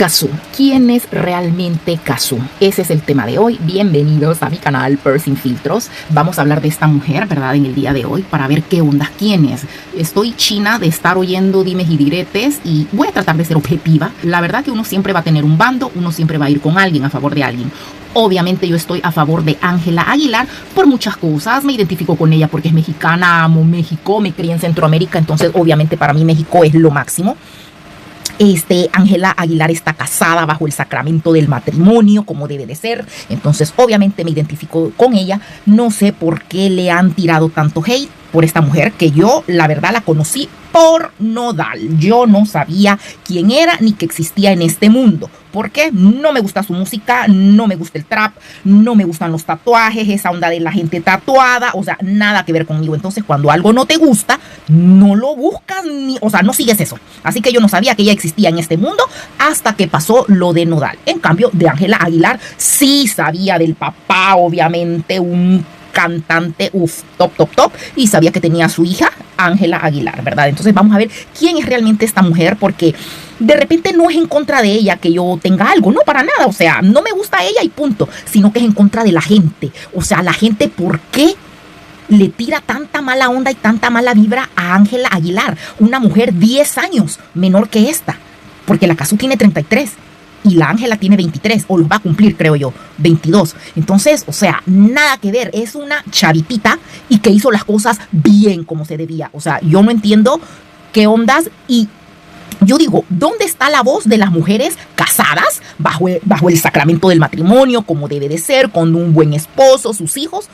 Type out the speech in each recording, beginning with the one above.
Cazzu. ¿Quién es realmente Cazzu? Ese es el tema de hoy. Bienvenidos a mi canal Pearl Sin Filtros. Vamos a hablar de esta mujer, ¿verdad? En el día de hoy para ver qué onda, quién es. Estoy china de estar oyendo dimes y diretes y voy a tratar de ser objetiva. La verdad que uno siempre va a tener un bando, uno siempre va a ir con alguien, a favor de alguien. Obviamente yo estoy a favor de Ángela Aguilar por muchas cosas. Me identifico con ella porque es mexicana, amo México, me crié en Centroamérica, entonces obviamente para mí México es lo máximo. Ángela Aguilar está casada bajo el sacramento del matrimonio, como debe de ser. Entonces, obviamente me identifico con ella. No sé por qué le han tirado tanto hate por esta mujer, que yo, la verdad, la conocí por Nodal. Yo no sabía quién era ni que existía en este mundo. ¿Por qué? No me gusta su música, no me gusta el trap, no me gustan los tatuajes, esa onda de la gente tatuada, o sea, nada que ver conmigo. Entonces, cuando algo no te gusta, no lo buscas, no sigues eso. Así que yo no sabía que ella existía en este mundo hasta que pasó lo de Nodal. En cambio, de Ángela Aguilar, sí sabía del papá, obviamente, un cantante, top, y sabía que tenía a su hija, Ángela Aguilar, ¿verdad? Entonces vamos a ver quién es realmente esta mujer, porque de repente no es en contra de ella que yo tenga algo, no, para nada, o sea, no me gusta ella y punto, sino que es en contra de la gente. O sea, la gente, ¿por qué le tira tanta mala onda y tanta mala vibra a Ángela Aguilar? Una mujer 10 años menor que esta, porque la Cazzu tiene 33 y la Ángela tiene 23, o los va a cumplir, creo yo, 22. Entonces, o sea, nada que ver, es una chavitita y que hizo las cosas bien como se debía. O sea, yo no entiendo qué ondas. Y yo digo, ¿dónde está la voz de las mujeres casadas bajo el sacramento del matrimonio, como debe de ser, con un buen esposo, sus hijos?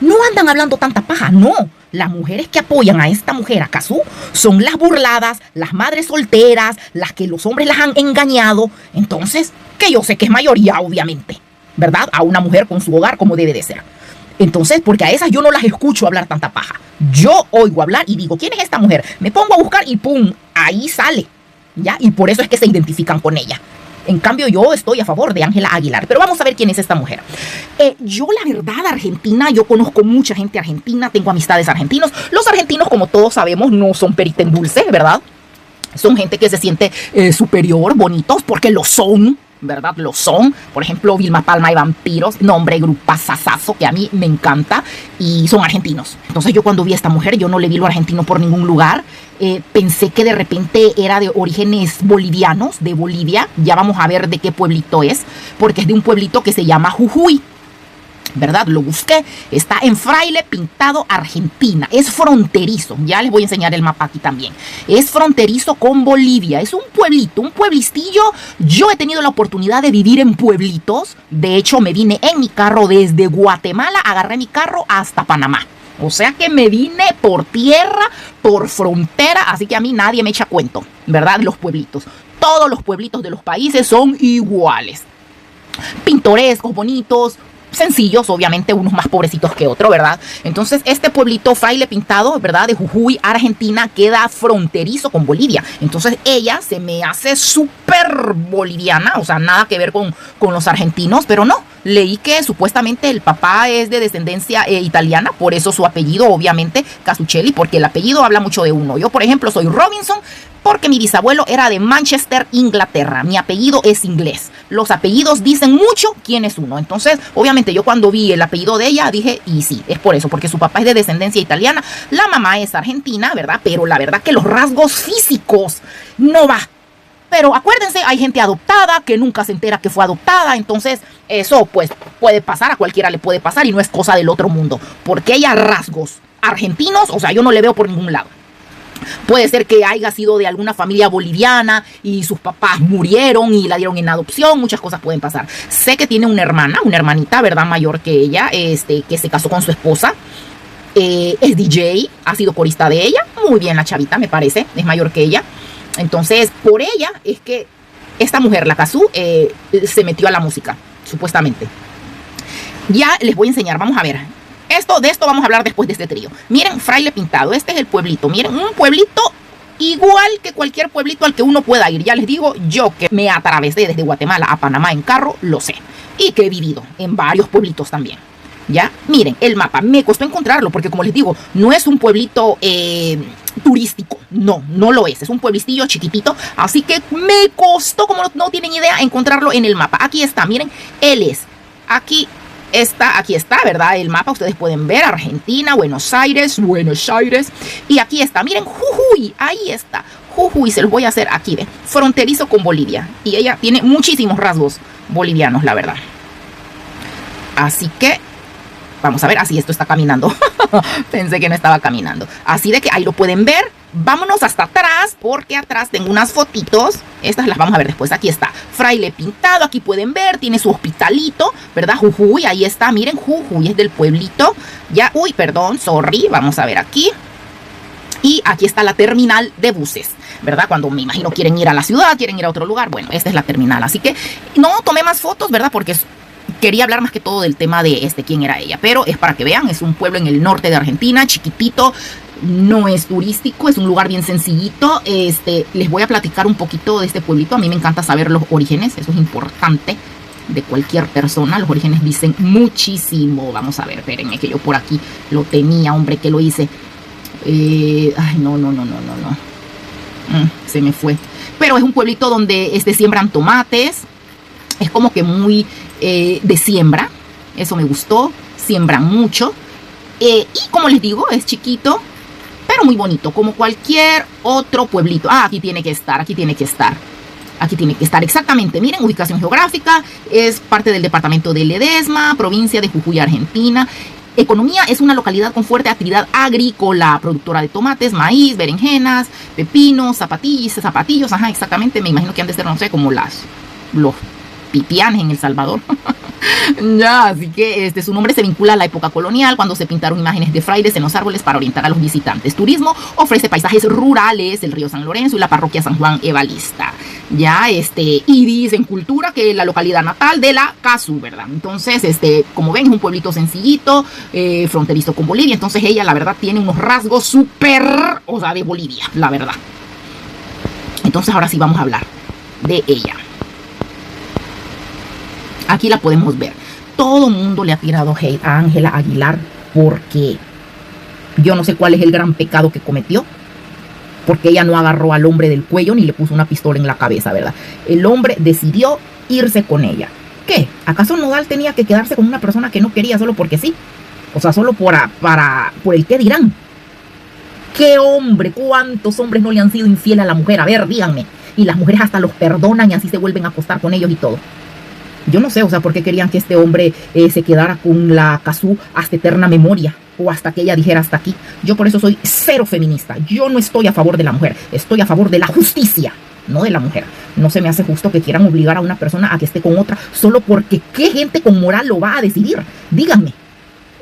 No andan hablando tanta paja, no. Las mujeres que apoyan a esta mujer, a Cazzu, son las burladas, las madres solteras, las que los hombres las han engañado. Entonces, que yo sé que es mayoría, obviamente, ¿verdad? A una mujer con su hogar como debe de ser. Entonces, porque a esas yo no las escucho hablar tanta paja. Yo oigo hablar y digo, ¿quién es esta mujer? Me pongo a buscar y ¡pum! Ahí sale, ¿ya? Y por eso es que se identifican con ella. En cambio, yo estoy a favor de Ángela Aguilar. Pero vamos a ver quién es esta mujer. Yo, la verdad, Argentina, yo conozco mucha gente argentina, tengo amistades argentinos. Los argentinos, como todos sabemos, no son perita en dulce, ¿verdad? Son gente que se siente superior, bonitos, porque lo son, ¿verdad? Lo son. Por ejemplo, Vilma Palma y Vampiros, nombre, grupazazazo, que a mí me encanta, y son argentinos. Entonces yo cuando vi a esta mujer, yo no le vi lo argentino por ningún lugar. Pensé que de repente era de orígenes bolivianos, de Bolivia. Ya vamos a ver de qué pueblito es, porque es de un pueblito que se llama Jujuy, ¿verdad? Lo busqué, está en Fraile Pintado, Argentina, es fronterizo, ya les voy a enseñar el mapa aquí también, es fronterizo con Bolivia, es un pueblito, un pueblistillo. Yo he tenido la oportunidad de vivir en pueblitos, de hecho me vine en mi carro desde Guatemala, agarré mi carro hasta Panamá. O sea que me vine por tierra, por frontera, así que a mí nadie me echa cuento, ¿verdad? Los pueblitos, todos los pueblitos de los países son iguales, pintorescos, bonitos, sencillos, obviamente unos más pobrecitos que otros, ¿verdad? Entonces este pueblito Fraile Pintado, ¿verdad? De Jujuy, Argentina, queda fronterizo con Bolivia. Entonces ella se me hace súper boliviana, o sea, nada que ver con los argentinos, pero no. Leí que supuestamente el papá es de descendencia italiana, por eso su apellido, obviamente, Cazzucchelli, porque el apellido habla mucho de uno. Yo, por ejemplo, soy Robinson, porque mi bisabuelo era de Manchester, Inglaterra. Mi apellido es inglés. Los apellidos dicen mucho quién es uno. Entonces, obviamente, yo cuando vi el apellido de ella, dije, y sí, es por eso, porque su papá es de descendencia italiana, la mamá es argentina, ¿verdad? Pero la verdad que los rasgos físicos no va. Pero acuérdense, hay gente adoptada que nunca se entera que fue adoptada. Entonces, eso pues puede pasar, a cualquiera le puede pasar y no es cosa del otro mundo. Porque ella rasgos argentinos, o sea, yo no le veo por ningún lado. Puede ser que haya sido de alguna familia boliviana y sus papás murieron y la dieron en adopción. Muchas cosas pueden pasar. Sé que tiene una hermanita, ¿verdad? Mayor que ella, que se casó con su esposa. Es DJ, ha sido corista de ella. Muy bien la chavita, me parece. Es mayor que ella. Entonces, por ella es que esta mujer, la Cazzu, se metió a la música, supuestamente. Ya les voy a enseñar, vamos a ver. De esto vamos a hablar después de este trío. Miren, Fraile Pintado, este es el pueblito. Miren, un pueblito igual que cualquier pueblito al que uno pueda ir. Ya les digo, yo que me atravesé desde Guatemala a Panamá en carro, lo sé. Y que he vivido en varios pueblitos también. Ya, miren, el mapa, me costó encontrarlo porque como les digo, no es un pueblito turístico, no lo es un pueblistillo chiquitito, así que me costó, como no tienen idea, encontrarlo en el mapa. Aquí está, miren, él es, aquí está, ¿verdad? El mapa, ustedes pueden ver, Argentina, Buenos Aires, y aquí está, miren, Jujuy, ahí está, Jujuy, se los voy a hacer aquí, ¿ven? Fronterizo con Bolivia, y ella tiene muchísimos rasgos bolivianos, la verdad. Así que vamos a ver, así esto está caminando. Pensé que no estaba caminando. Así de que ahí lo pueden ver. Vámonos hasta atrás, porque atrás tengo unas fotitos. Estas las vamos a ver después. Aquí está, fraile pintado. Aquí pueden ver, tiene su hospitalito, ¿verdad? Jujuy, ahí está, miren, Jujuy es del pueblito. Ya, uy, perdón, sorry. Vamos a ver aquí. Y aquí está la terminal de buses, ¿verdad? Cuando me imagino quieren ir a la ciudad, quieren ir a otro lugar. Bueno, esta es la terminal. Así que no tomé más fotos, ¿verdad? Porque quería hablar más que todo del tema de quién era ella, pero es para que vean, es un pueblo en el norte de Argentina, chiquitito, no es turístico, es un lugar bien sencillito. Les voy a platicar un poquito de este pueblito. A mí me encanta saber los orígenes, eso es importante de cualquier persona, los orígenes dicen muchísimo. Vamos a ver, espérenme que yo por aquí lo tenía, hombre, que lo hice. Ay, no. Se me fue. Pero es un pueblito donde siembran tomates, es como que muy de siembra, eso me gustó, siembran mucho, y como les digo, es chiquito, pero muy bonito, como cualquier otro pueblito. Aquí tiene que estar, exactamente, miren, ubicación geográfica, es parte del departamento de Ledesma, provincia de Jujuy, Argentina. Economía, es una localidad con fuerte actividad agrícola, productora de tomates, maíz, berenjenas, pepinos, zapatillos, ajá, exactamente, me imagino que han de ser, no sé, como los pipianes en El Salvador. Ya, así que su nombre se vincula a la época colonial, cuando se pintaron imágenes de frailes en los árboles para orientar a los visitantes. Turismo, ofrece paisajes rurales, el río San Lorenzo y la parroquia San Juan Evangelista. Ya, y dicen cultura que es la localidad natal de la Casu, ¿verdad? Entonces, como ven, es un pueblito sencillito, fronterizo con Bolivia. Entonces ella, la verdad, tiene unos rasgos súper, o sea, de Bolivia, la verdad. Entonces ahora sí vamos a hablar de ella. Aquí la podemos ver. Todo mundo le ha tirado hate a Ángela Aguilar porque yo no sé cuál es el gran pecado que cometió. Porque ella no agarró al hombre del cuello ni le puso una pistola en la cabeza, ¿verdad? El hombre decidió irse con ella. ¿Qué? ¿Acaso Nodal tenía que quedarse con una persona que no quería solo porque sí? O sea, solo por el qué dirán. ¿Qué hombre? ¿Cuántos hombres no le han sido infiel a la mujer? A ver, díganme. Y las mujeres hasta los perdonan y así se vuelven a acostar con ellos y todo. Yo no sé, o sea, por qué querían que este hombre se quedara con la Casu hasta eterna memoria o hasta que ella dijera hasta aquí. Yo por eso soy cero feminista. Yo no estoy a favor de la mujer, estoy a favor de la justicia, no de la mujer. No se me hace justo que quieran obligar a una persona a que esté con otra solo porque qué gente con moral lo va a decidir. Díganme.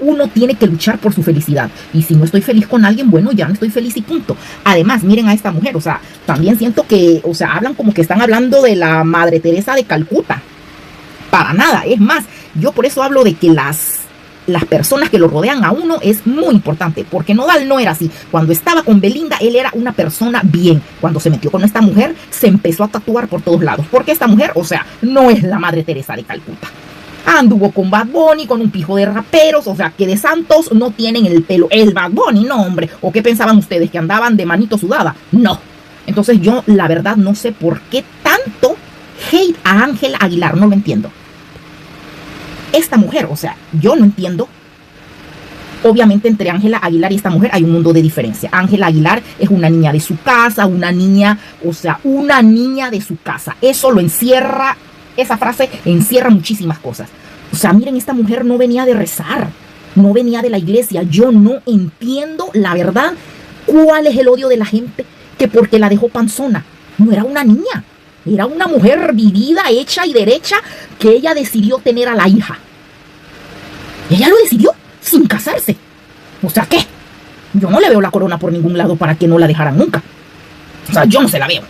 Uno tiene que luchar por su felicidad. Y si no estoy feliz con alguien, bueno, ya no estoy feliz y punto. Además, miren a esta mujer, o sea, también siento que, o sea, hablan como que están hablando de la Madre Teresa de Calcuta. Para nada, es más, yo por eso hablo de que las personas que lo rodean a uno es muy importante, porque Nodal no era así. Cuando estaba con Belinda, él era una persona bien. Cuando se metió con esta mujer, se empezó a tatuar por todos lados, porque esta mujer, o sea, no es la Madre Teresa de Calcuta. Anduvo con Bad Bunny, con un pijo de raperos, o sea, que de santos no tienen el pelo. El Bad Bunny, no, hombre. ¿O qué pensaban ustedes, que andaban de manito sudada? No. Entonces yo, la verdad, no sé por qué tanto hate a Ángela Aguilar, no lo entiendo. Esta mujer, o sea, yo no entiendo. Obviamente entre Ángela Aguilar y esta mujer hay un mundo de diferencia. Ángela Aguilar es una niña de su casa, una niña de su casa. Eso lo encierra, esa frase encierra muchísimas cosas. O sea, miren, esta mujer no venía de rezar, no venía de la iglesia. Yo no entiendo, la verdad, cuál es el odio de la gente que porque la dejó panzona. No era una niña. Era una mujer vivida, hecha y derecha, que ella decidió tener a la hija. Ella lo decidió sin casarse. O sea, ¿qué? Yo no le veo la corona por ningún lado para que no la dejaran nunca. O sea, yo no se la veo.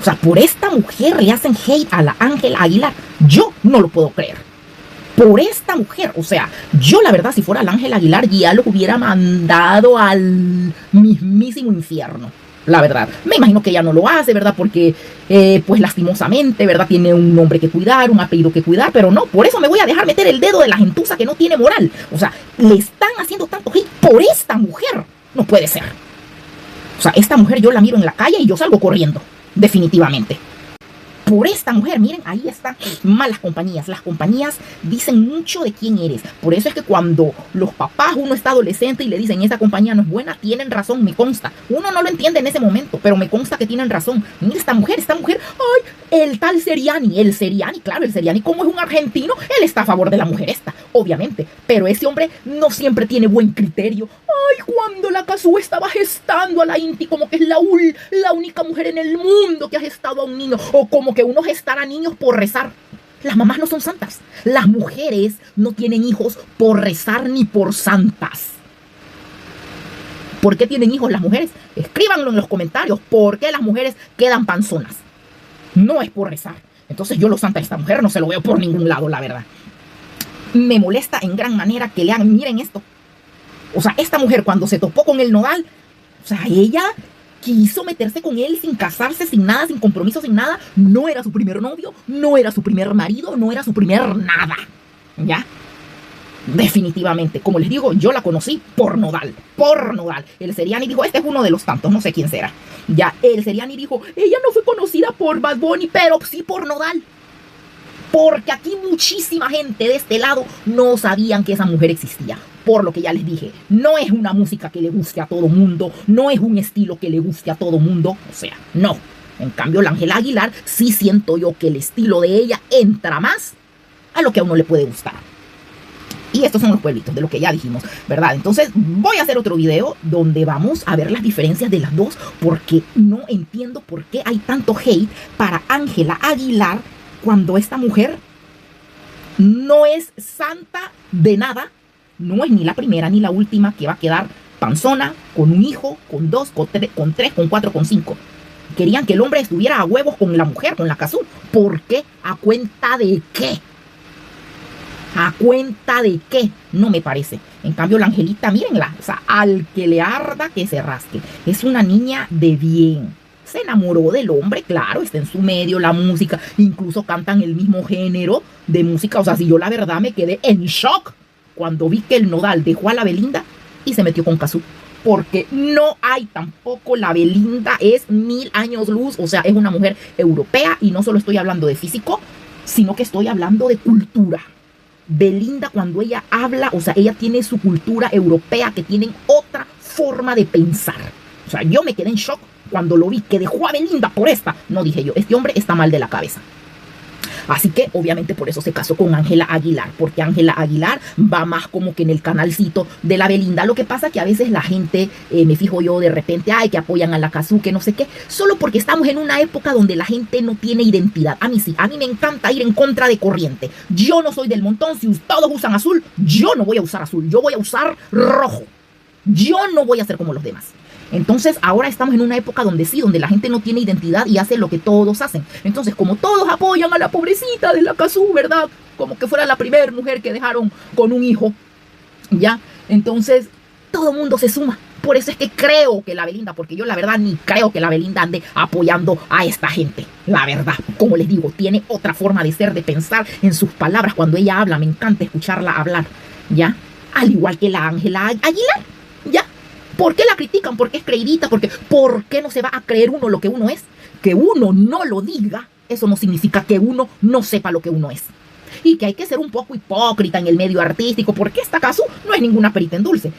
O sea, por esta mujer le hacen hate a la Ángela Aguilar. Yo no lo puedo creer. Por esta mujer, o sea, yo la verdad, si fuera la Ángela Aguilar, ya lo hubiera mandado al mismísimo infierno. la verdad. Me imagino que ella no lo hace, ¿verdad? Porque, pues lastimosamente, ¿verdad? Tiene un nombre que cuidar, un apellido que cuidar, pero no, por eso me voy a dejar meter el dedo de la gentuza que no tiene moral. O sea, le están haciendo tanto hate por esta mujer. No puede ser. O sea, esta mujer yo la miro en la calle y yo salgo corriendo, definitivamente. Por esta mujer, miren, ahí están malas compañías. Las compañías dicen mucho de quién eres. Por eso es que cuando los papás, uno está adolescente y le dicen esa compañía no es buena, tienen razón, me consta. Uno no lo entiende en ese momento, pero me consta que tienen razón. Mira esta mujer, ay, el tal Seriani, claro, el Seriani como es un argentino, él está a favor de la mujer esta, obviamente. Pero ese hombre no siempre tiene buen criterio. Ay, cuando la Cazzu estaba gestando a la Inti, como que es la única mujer en el mundo que ha gestado a un niño, o como que uno gestará niños por rezar. Las mamás no son santas. Las mujeres no tienen hijos por rezar ni por santas. ¿Por qué tienen hijos las mujeres? Escríbanlo en los comentarios. ¿Por qué las mujeres quedan panzonas? No es por rezar. Entonces yo lo santa a esta mujer no se lo veo por ningún lado, la verdad. Me molesta en gran manera que le hagan, miren esto. O sea, esta mujer cuando se topó con el Nodal, o sea, ella quiso meterse con él sin casarse, sin nada, sin compromiso, sin nada. No era su primer novio, no era su primer marido, no era su primer nada. ¿Ya? Definitivamente. Como les digo, yo la conocí por Nodal. Por Nodal. El Seriani dijo, este es uno de los tantos, no sé quién será. Ya, el Seriani dijo, ella no fue conocida por Bad Bunny, pero sí por Nodal. Porque aquí muchísima gente de este lado no sabían que esa mujer existía. Por lo que ya les dije, no es una música que le guste a todo mundo, no es un estilo que le guste a todo mundo, o sea, no. En cambio, la Ángela Aguilar, sí siento yo que el estilo de ella entra más a lo que a uno le puede gustar. Y estos son los pueblitos de lo que ya dijimos, ¿verdad? Entonces voy a hacer otro video donde vamos a ver las diferencias de las dos, porque no entiendo por qué hay tanto hate para Ángela Aguilar cuando esta mujer no es santa de nada. No es ni la primera ni la última que va a quedar panzona, con un hijo, con 2, con 3, con 4, con 5. Querían que el hombre estuviera a huevos con la mujer, con la Cazzu. ¿Por qué? ¿A cuenta de qué? ¿A cuenta de qué? No me parece. En cambio, la Angelita, mírenla. O sea, al que le arda, que se rasque. Es una niña de bien. Se enamoró del hombre, claro, está en su medio, la música. Incluso cantan el mismo género de música. O sea, si yo la verdad me quedé en shock cuando vi que el Nodal dejó a la Belinda y se metió con Cazzu. Porque no hay tampoco, la Belinda es 1000 años luz, o sea, es una mujer europea y no solo estoy hablando de físico, sino que estoy hablando de cultura. Belinda cuando ella habla, o sea, ella tiene su cultura europea, que tienen otra forma de pensar. O sea, yo me quedé en shock cuando lo vi, que dejó a Belinda por esta. No, dije yo, este hombre está mal de la cabeza. Así que obviamente por eso se casó con Ángela Aguilar, porque Ángela Aguilar va más como que en el canalcito de la Belinda. Lo que pasa que a veces la gente, me fijo yo de repente, ay, que apoyan a la Cazzu, que no sé qué, solo porque estamos en una época donde la gente no tiene identidad. A mí sí, a mí me encanta ir en contra de corriente. Yo no soy del montón, si todos usan azul, yo no voy a usar azul, yo voy a usar rojo. Yo no voy a ser como los demás. Entonces ahora estamos en una época donde sí, donde la gente no tiene identidad y hace lo que todos hacen. Entonces, como todos apoyan a la pobrecita de la Cazzu, ¿verdad? Como que fuera la primera mujer que dejaron con un hijo, ¿ya? Entonces, todo el mundo se suma. Por eso es que creo que la Belinda, porque yo la verdad ni creo que la Belinda ande apoyando a esta gente. La verdad, como les digo, tiene otra forma de ser, de pensar en sus palabras. Cuando ella habla, me encanta escucharla hablar, ¿ya? Al igual que la Ángela Aguilar, ¿ya? ¿Por qué la critican? ¿Por qué es creidita? ¿Por qué no se va a creer uno lo que uno es? Que uno no lo diga, eso no significa que uno no sepa lo que uno es. Y que hay que ser un poco hipócrita en el medio artístico, porque esta Cazzu no es ninguna perita en dulce.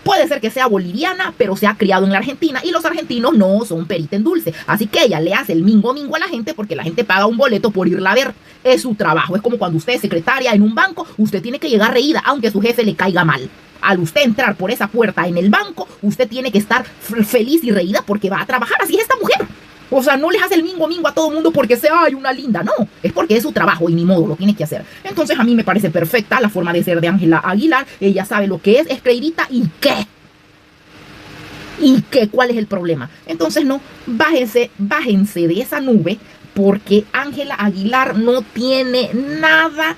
Puede ser que sea boliviana, pero se ha criado en la Argentina, y los argentinos no son perita en dulce. Así que ella le hace el mingo a la gente, porque la gente paga un boleto por irla a ver. Es su trabajo. Es como cuando usted es secretaria en un banco, usted tiene que llegar reída, aunque su jefe le caiga mal. Al usted entrar por esa puerta en el banco, usted tiene que estar feliz y reída porque va a trabajar. Así es esta mujer. O sea, no les hace el mingo a todo mundo porque sea, ay, una linda. No, es porque es su trabajo y ni modo, lo tiene que hacer. Entonces a mí me parece perfecta la forma de ser de Ángela Aguilar. Ella sabe lo que es creidita y qué. ¿Y qué? ¿Cuál es el problema? Entonces no, bájense de esa nube, porque Ángela Aguilar no tiene nada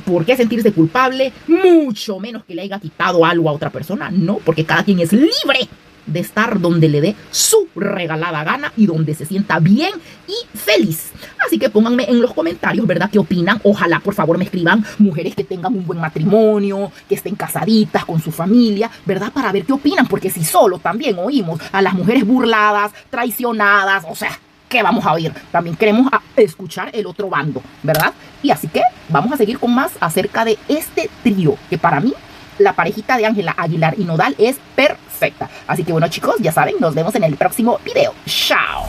por qué sentirse culpable, mucho menos que le haya quitado algo a otra persona. No, porque cada quien es libre de estar donde le dé su regalada gana y donde se sienta bien y feliz. Así que pónganme en los comentarios, ¿verdad?, qué opinan. Ojalá, por favor, me escriban mujeres que tengan un buen matrimonio, que estén casaditas con su familia, ¿verdad?, para ver qué opinan, porque si solo también oímos a las mujeres burladas, traicionadas, o sea, ¿qué vamos a oír? También queremos escuchar el otro bando, ¿verdad? Y así que vamos a seguir con más acerca de este trío, que para mí la parejita de Ángela Aguilar y Nodal es perfecta. Así que bueno, chicos, ya saben, nos vemos en el próximo video. ¡Chao!